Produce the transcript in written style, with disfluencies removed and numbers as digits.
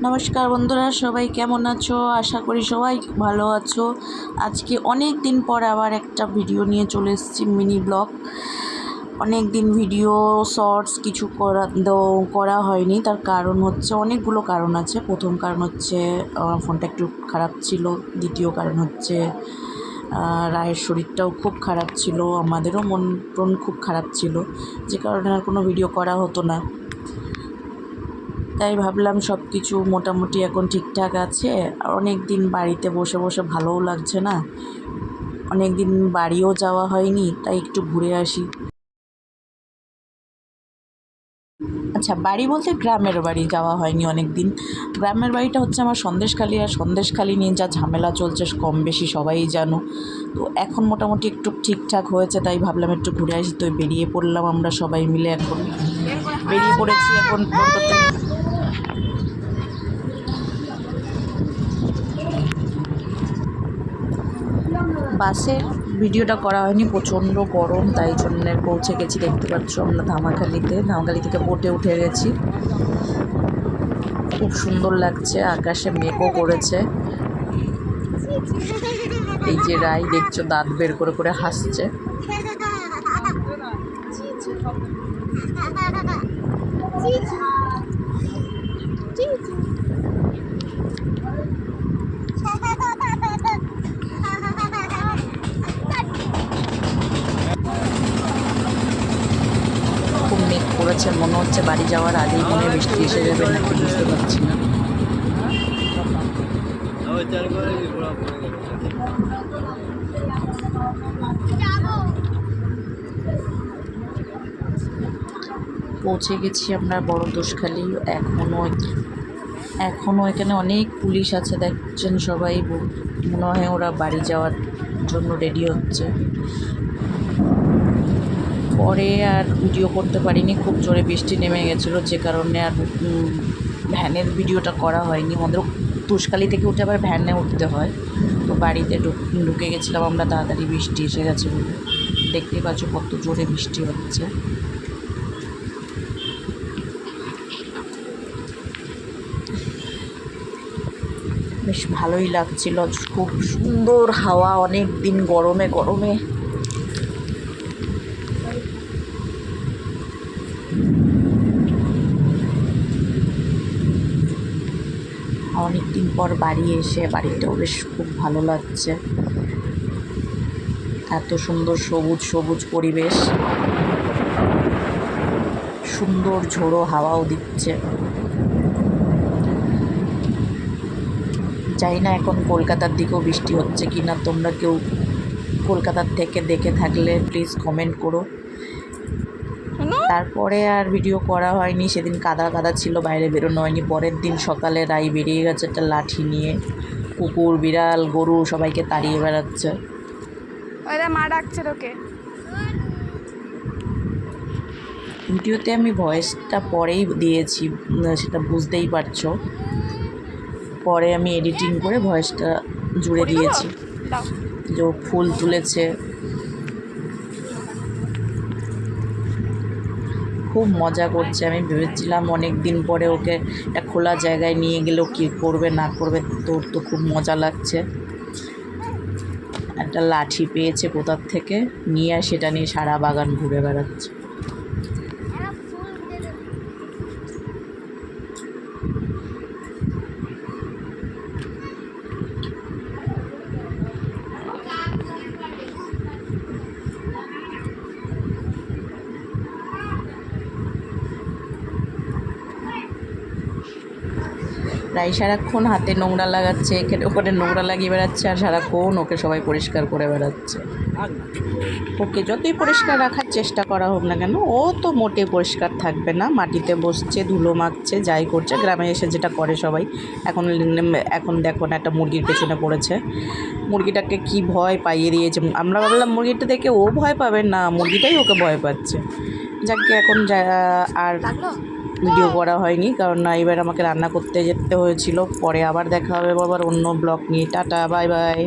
নমস্কার বন্ধুরা, সবাই কেমন আছো? আশা করি সবাই ভালো আছো। আজকে অনেক দিন পর আবার একটা ভিডিও নিয়ে চলে এসেছি, মিনি ব্লগ। অনেক দিন ভিডিও শর্টস কিছু করা হয়নি। তার কারণ হচ্ছে, অনেকগুলো কারণ আছে। প্রথম কারণ হচ্ছে ফোনটা একটু খারাপ ছিল। দ্বিতীয় কারণ হচ্ছে রায়ের শরীরটাও খুব খারাপ ছিল, আমাদেরও মন টন খুব খারাপ ছিল, যে কারণে আর কোনো ভিডিও করা হতো না। তাই ভাবলাম সব কিছু মোটামুটি এখন ঠিকঠাক আছে। আর অনেক দিন বাড়িতে বসে বসে ভালোও লাগছে না, অনেক দিন বাড়িও যাওয়া হয়নি, তাই একটু ঘুরে আসি। আচ্ছা, বাড়ি বলতে গ্রামের বাড়ি যাওয়া হয়নি অনেক দিন। গ্রামের বাড়িটা হচ্ছে আমার সন্দেশখালি, আর সন্দেশখালি নিয়ে যা ঝামেলা চলছে কম বেশি সবাই জানো। তো এখন মোটামুটি একটু ঠিকঠাক হয়েছে, তাই ভাবলাম একটু ঘুরে আসি। তো বেরিয়ে পড়লাম আমরা সবাই মিলে, এখন বেরিয়ে পড়েছি এখন টোটোতে। বাসে ভিডিওটা করা হয়নি, প্রচণ্ড গরম, তাই জন্য পৌঁছে গেছি। দেখতে পাচ্ছ আমরা ধামাখালি থেকে বোটে উঠে গেছি। খুব সুন্দর লাগছে, আকাশে মেঘও করেছে। এই যে রাই দেখছো, দাঁত বের করে করে হাসছে। খুব মেঘ করেছে, মনে হচ্ছে বাড়ি যাওয়ার আগেই মনে বৃষ্টি এসে যাবে, নাকি বুঝতে পারছি না। পৌঁছে গেছি আমরা বড় দোষখালি। এখনও এখানে অনেক পুলিশ আছে, দেখছেন সবাই। মনে হয় ওরা বাড়ি যাওয়ার জন্য রেডি হচ্ছে। পরে আর ভিডিও করতে পারিনি, খুব জোরে বৃষ্টি নেমে গেছিলো, যে কারণে আর ভ্যানের ভিডিওটা করা হয়নি। আমাদের তুষখালি থেকে উঠে আবার ভ্যানে উঠতে হয়। তো বাড়িতে ঢুকে গেছিলাম আমরা তাড়াতাড়ি, বৃষ্টি এসে গেছে বলে। দেখতেই পাচ্ছ কত জোরে বৃষ্টি হচ্ছে। বেশ ভালোই লাগছিল, খুব সুন্দর হাওয়া, অনেক দিন গরমে অনেক দিন পর বাড়ি এসে বাড়িটাও বেশ খুব ভালো লাগছে। এত সুন্দর সবুজ পরিবেশ, সুন্দর ঝোড়ো হাওয়াও দিচ্ছে। জানি না এখন কলকাতার দিকেও বৃষ্টি হচ্ছে কি না। তোমরা কেউ কলকাতার থেকে দেখে থাকলে প্লিজ কমেন্ট করো। তারপরে আর ভিডিও করা হয়নি, সেদিন কাদা ছিল, বাইরে বেরোনো হয়নি। পরের দিন সকালে রাই বেরিয়ে গেছে একটা লাঠি নিয়ে, কুকুর বিড়াল গরু সবাইকে তাড়িয়ে বেড়াচ্ছে। মা ডাকছে তোকে। ভিডিওতে আমি ভয়েসটা পরেই দিয়েছি, সেটা বুঝতেই পারছো। পরে আমি এডিটিং করে ভয়েসটা জুড়ে দিয়েছি। যে ফুল তুলেছে, খুব মজা করছে। আমি ভেবেছিলাম অনেক দিন পরে ওকে একটা খোলা জায়গায় নিয়ে গেলেও কী করবে না করবে, তোর তো খুব মজা লাগছে। একটা লাঠি পেয়েছে কোথার থেকে, নিয়ে সেটা নিয়ে সারা বাগান ঘুরে বেড়াচ্ছে। রাই সারাক্ষণ হাতে নোংরা লাগাচ্ছে, এখানে ওখানে নোংরা লাগিয়ে বেড়াচ্ছে, আর সারাক্ষণ ওকে সবাই পরিষ্কার করে বেড়াচ্ছে। ওকে যতই পরিষ্কার রাখার চেষ্টা করা হোক না কেন, ও তো মোটে পরিষ্কার থাকবে না। মাটিতে বসছে, ধুলো মাখছে, যাই করছে, গ্রামে এসে যেটা করে সবাই। এখন দেখো না, একটা মুরগির পেছনে পড়েছে। মুরগিটাকে কি ভয় পাইয়ে দিয়েছে। আমরা ভাবলাম মুরগিটা দেখে ও ভয় পাবে, না মুরগিটাই ওকে ভয় পাচ্ছে। যাকে এখন আর ভিডিও করা হয়নি, কারণ এবার আমাকে রান্না করতে যেতে হয়েছিল। পরে আবার দেখা হবে আবার অন্য ব্লগ নিয়ে। Tata, bye bye.